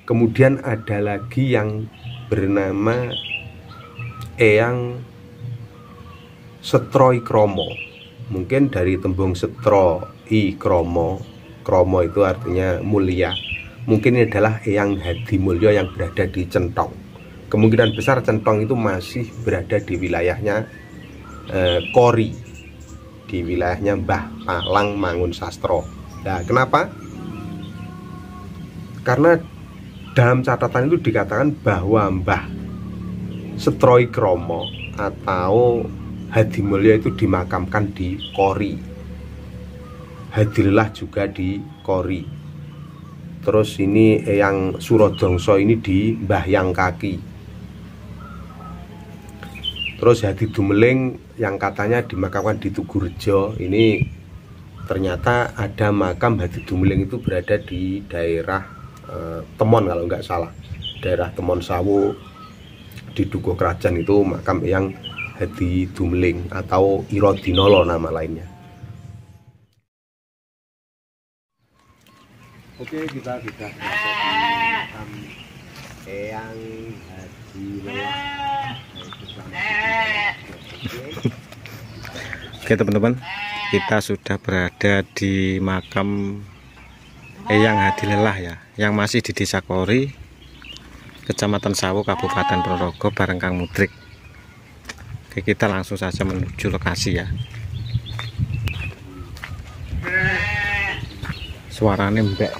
Kemudian ada lagi yang bernama Eyang Setroi Kromo. Mungkin dari tembung setro i kromo, kromo itu artinya mulia. Mungkin ini adalah Eyang Hadimulyo yang berada di Centong. Kemungkinan besar Centong itu masih berada di wilayahnya Kori, di wilayahnya Mbah Palang Mangunsastro. Nah, kenapa? Karena dalam catatan itu dikatakan bahwa Mbah Setroi Kromo atau Hadimulyo itu dimakamkan di Kori. Hadilah juga di Kori. Terus ini Eyang Surodongso ini di Mbahyang Kaki. Terus Hadi Dumeling yang katanya dimakamkan di Tugurejo, ini ternyata ada makam Hadi Dumeling itu berada di daerah Temon kalau nggak salah, daerah Temon Sawu di Dukuh Krajan itu makam yang Hadi Dumeling atau Irodinolo nama lainnya. Oke, kita sudah berada di makam Eyang Hadilelah. Oke teman-teman, kita sudah berada di makam Eyang Hadilelah ya, yang masih di Desa Kori, Kecamatan Sawu, Kabupaten Ponorogo, bareng Kang Mudrik. Oke, kita langsung saja menuju lokasi ya. Suaranya mbak.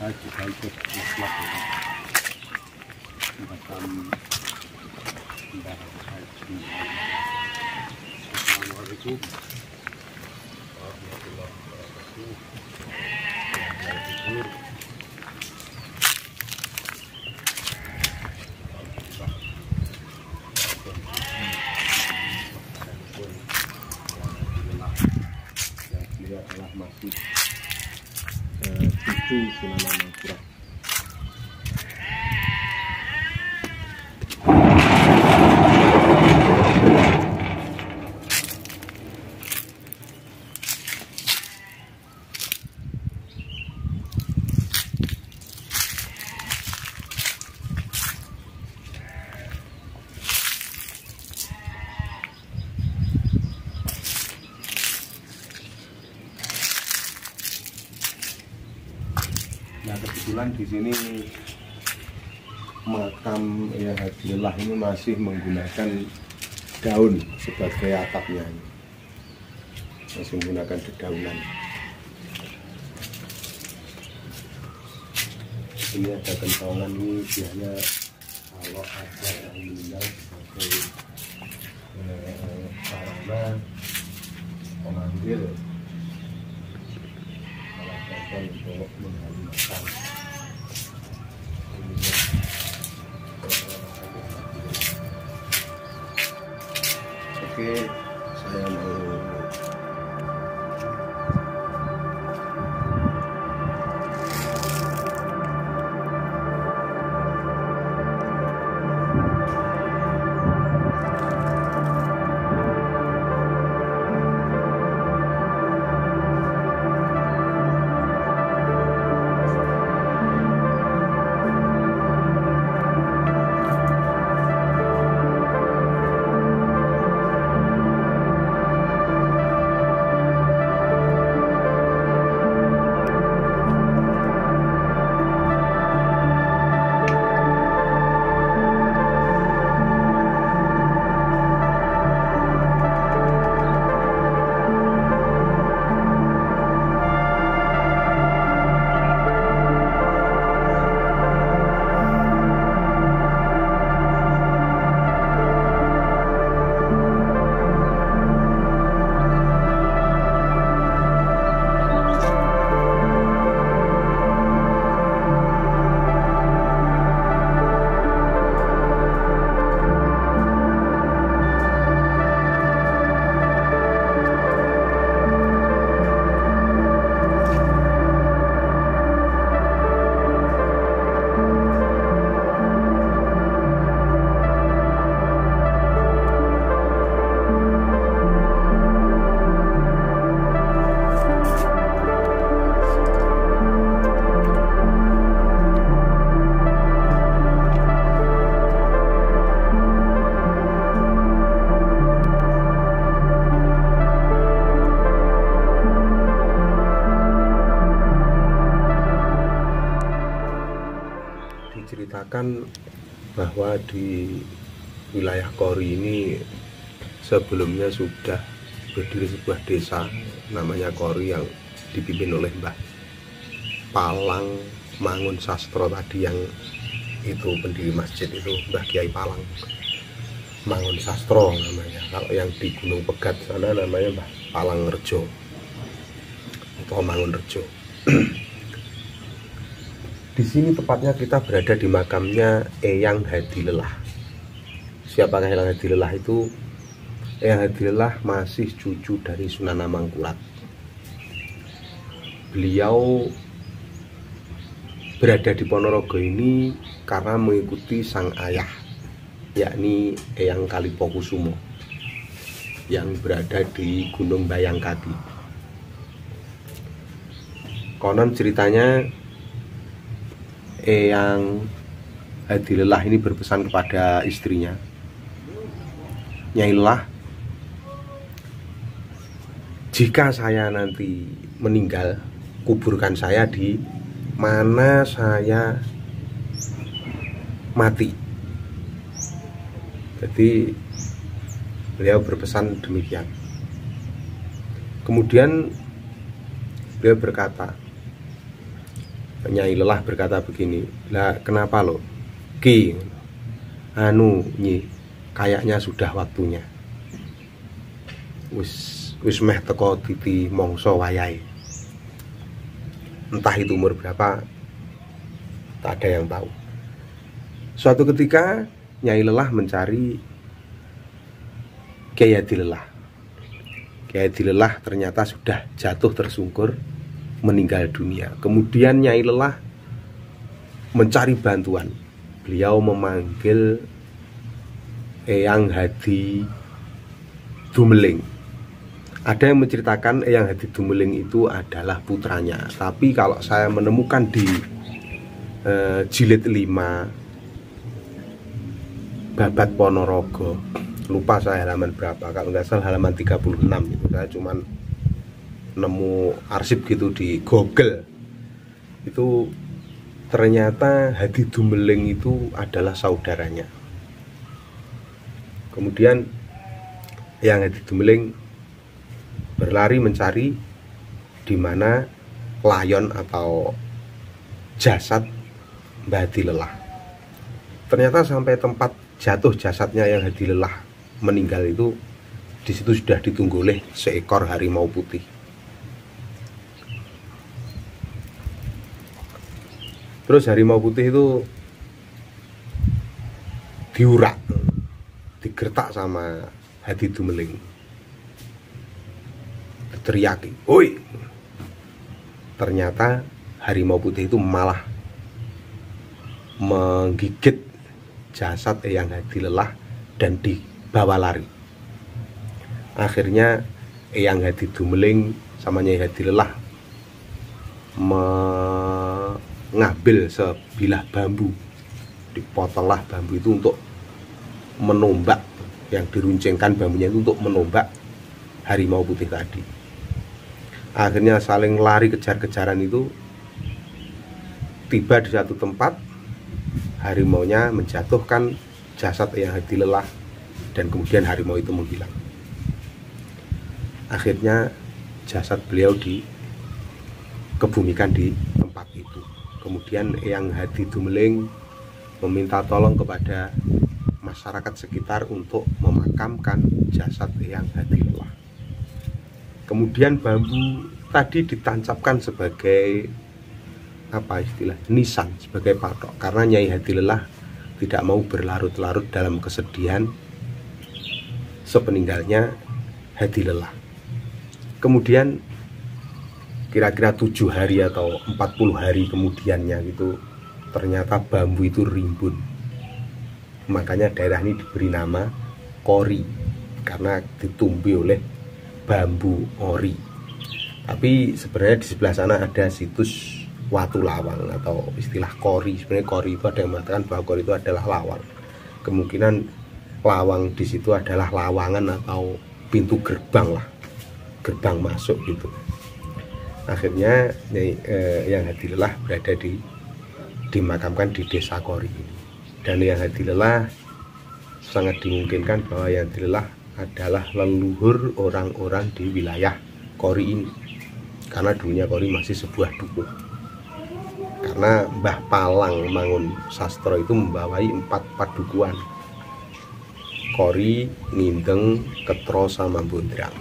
Juga ikut Islam ya. Makam Mbah Haji. Assalamualaikum warahmatullahi wabarakatuh. Yang beliau adalah masih cucu Sunan Ampel. Nah, kebetulan di sini makam Eyang Hadilelah ini masih menggunakan daun sebagai atapnya, masih menggunakan dedaunan. Ini ada kentongan, ini biasanya kalau ada yang meninggal sebagai sarana pemanggil untuk menghadiri makam. Oke, saya mau menceritakan bahwa di wilayah Kori ini sebelumnya sudah berdiri sebuah desa namanya Kori yang dipimpin oleh Mbah Palang Mangun Sastro tadi, yang itu pendiri masjid itu Mbah Kiai Palang Mangun Sastro namanya. Kalau yang di Gunung Pegat sana namanya Mbah Palang Rejo atau Mangun Rejo. Di sini tepatnya kita berada di makamnya Eyang Hadilelah. Siapakah Eyang Hadilelah itu? Eyang Hadilelah masih cucu dari Sunan Amangkurat. Beliau berada di Ponorogo ini karena mengikuti sang ayah, yakni Eyang Kalipokusumo yang berada di Gunung Bayangkati. Konon ceritanya Eyang Hadilelah ini berpesan kepada istrinya, Nyai Lelah, jika saya nanti meninggal, kuburkan saya di mana saya mati. Jadi beliau berpesan demikian. Kemudian beliau berkata, Nyai Lelah berkata begini, lah kenapa lo Ki Nyi, kayaknya sudah waktunya, wis meh teko titi mongso wayahe. Entah itu umur berapa, tak ada yang tahu. Suatu ketika Nyai Lelah mencari Kiai Hadilelah. Kiai Hadilelah ternyata sudah jatuh tersungkur meninggal dunia. Kemudian Nyai Lelah mencari bantuan. Beliau memanggil Eyang Hadi Dumeling. Ada yang menceritakan Eyang Hadi Dumeling itu adalah putranya. Tapi kalau saya menemukan di jilid 5 Babat Ponorogo, lupa saya halaman berapa, kalau nggak salah halaman 36 itu. Saya cuman nemu arsip gitu di Google, itu ternyata Hadi Dumeling itu adalah saudaranya. Kemudian yang Hadi Dumeling berlari mencari di mana layon atau jasad Mbah Hadilelah. Ternyata sampai tempat jatuh jasadnya yang Hadilelah meninggal itu, di situ sudah ditunggu oleh seekor harimau putih. Terus harimau putih itu diurak, digertak sama Hadi Dumeling, teriaki, "Oi!" Ternyata harimau putih itu malah menggigit jasad Eyang Hadilelah dan dibawa lari. Akhirnya Eyang Hadi Dumeling sama Nyai Hadilelah mengambil sebilah bambu, dipotonglah bambu itu untuk menombak, yang diruncingkan bambunya itu untuk menombak harimau putih tadi. Akhirnya saling lari kejar-kejaran itu, tiba di satu tempat, harimaunya menjatuhkan jasad Eyang Hadilelah dan kemudian harimau itu menghilang. Akhirnya jasad beliau dikebumikan di tempat itu. Kemudian Eyang Hadi Dumeling meminta tolong kepada masyarakat sekitar untuk memakamkan jasad Eyang Hadilelah. Kemudian bambu tadi ditancapkan sebagai apa istilah, nisan, sebagai patok, karena Nyai Hadilelah tidak mau berlarut-larut dalam kesedihan sepeninggalnya Hadilelah. Kemudian kira-kira 7 hari atau 40 hari kemudiannya itu, ternyata bambu itu rimbun. Makanya daerah ini diberi nama Kori, karena ditumbuhi oleh bambu ori. Tapi sebenarnya di sebelah sana ada situs Watu Lawang atau istilah Kori. Sebenarnya Kori itu ada yang mengatakan bahwa Kori itu adalah lawang. Kemungkinan lawang di situ adalah lawangan atau pintu gerbang lah, gerbang masuk gitu. Akhirnya Yang Hadilelah berada dimakamkan di desa Kori ini. Dan yang hadi lelah sangat dimungkinkan bahwa yang hadi lelah adalah leluhur orang-orang di wilayah Kori ini, karena dulunya Kori masih sebuah dukuh. Karena Mbah Palang Mangun Sastro itu membawai 4 padukuhan: Kori, Ngindeng, Ketro, sama Bondrang.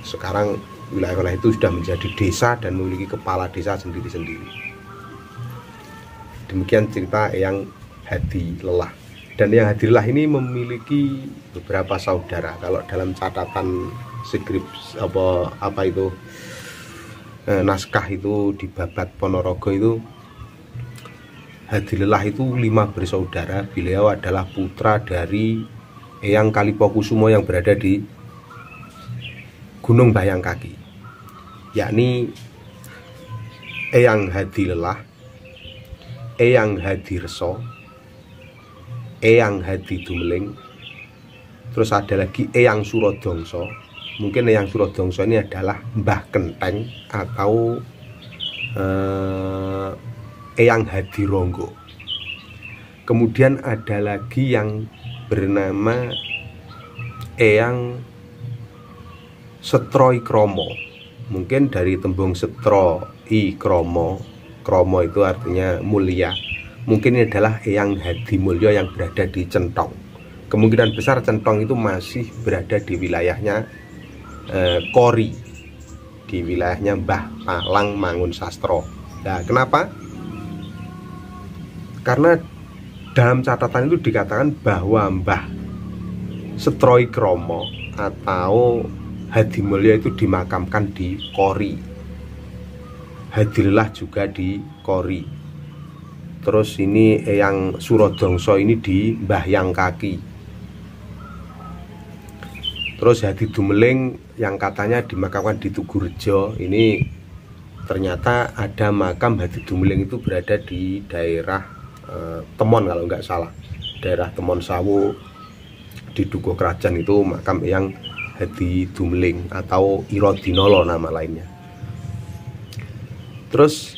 Sekarang wilayah itu sudah menjadi desa dan memiliki kepala desa sendiri-sendiri. Demikian cerita Eyang Hadi Lelah. Dan Eyang Hadi Lelah ini memiliki beberapa saudara. Kalau dalam catatan skrip apa itu naskah itu di Babat Ponorogo itu, Hadi Lelah itu 5 bersaudara. Beliau adalah putra dari Eyang Kalipokusumo yang berada di Gunung Bayangkaki, yakni Eyang Hadi Lelah, Eyang Hadi Reso, Eyang Hadi Dumeling, terus ada lagi Eyang Surodongso. Mungkin Eyang Surodongso ini adalah Mbah Kenteng atau Eyang Hadi Ronggo. Kemudian ada lagi yang bernama Eyang Setro Ikromo. Mungkin dari tembung Setro Ikromo, Kromo itu artinya mulia. Mungkin ini adalah Eyang Hadi Mulyo yang berada di Centong. Kemungkinan besar Centong itu masih berada di wilayahnya Kori, di wilayahnya Mbah Palang Mangun Sastro. Nah, kenapa? Karena dalam catatan itu dikatakan bahwa Mbah Setro Ikromo atau Hadi Mulyo itu dimakamkan di Kori. Hadi Lelah juga di Kori. Terus ini Eyang Surodongso ini di Mbahyangkaki. Terus Hadi Dumeling yang katanya dimakamkan di Tugurejo, ini ternyata ada makam Hadi Dumeling itu berada di daerah Temon kalau nggak salah, daerah Temon Sawu di Dukuh Krajan itu makam Eyang Hadi Dumeling atau Irodinolo nama lainnya. Terus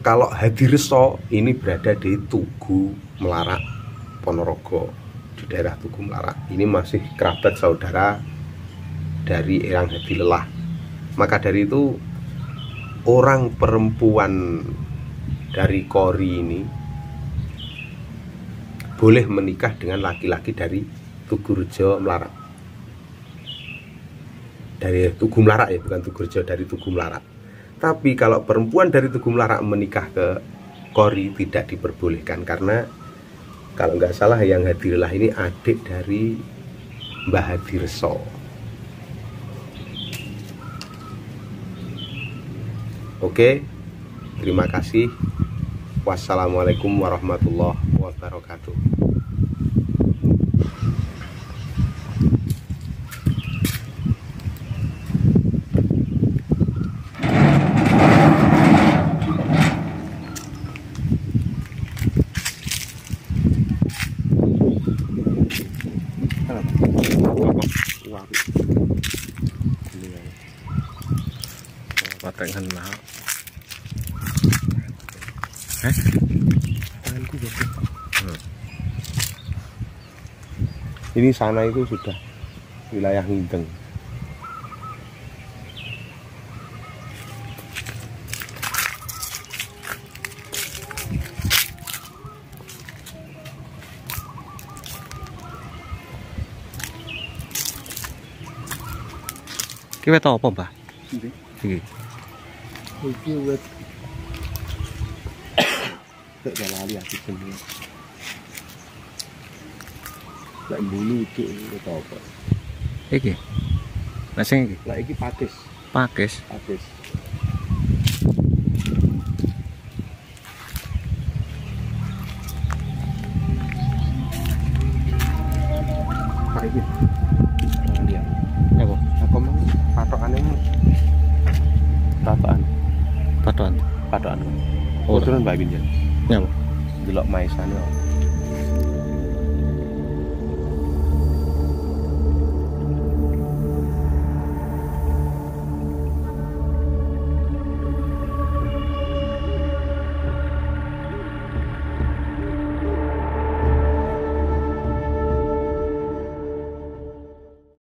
kalau Hadi Reso ini berada di Tugu Melarak Ponorogo, di daerah Tugu Melarak. Ini masih kerabat saudara dari Eyang Hadi Lelah. Maka dari itu orang perempuan dari Kori ini boleh menikah dengan laki-laki dari Tugurejo Melarak. Dari Tugu Melarak ya, bukan Tugurejo, dari Tugu Melarak. Tapi kalau perempuan dari Tugu Melarak menikah ke Kori tidak diperbolehkan, karena kalau nggak salah Eyang Hadi Lelah ini adik dari Mbah Hadi Reso. Oke, terima kasih. Wassalamualaikum warahmatullahi wabarakatuh. Patengan nah. Tanganku jatuh. Ini sana itu sudah wilayah Ngindeng. Ki wet apa, Mbah? Iki. Iki wet. Tak lali aku sendiri. Lek bulu itu wet apa? Iki. Lah sing iki. Lah iki pakis. Pakis. Pakis. Iki. Lihat. Apa? Aku mau patokane patokan. Patokan. Patokan. Oh, Turun Mbak Binjan. Nyapa? Delok maisane.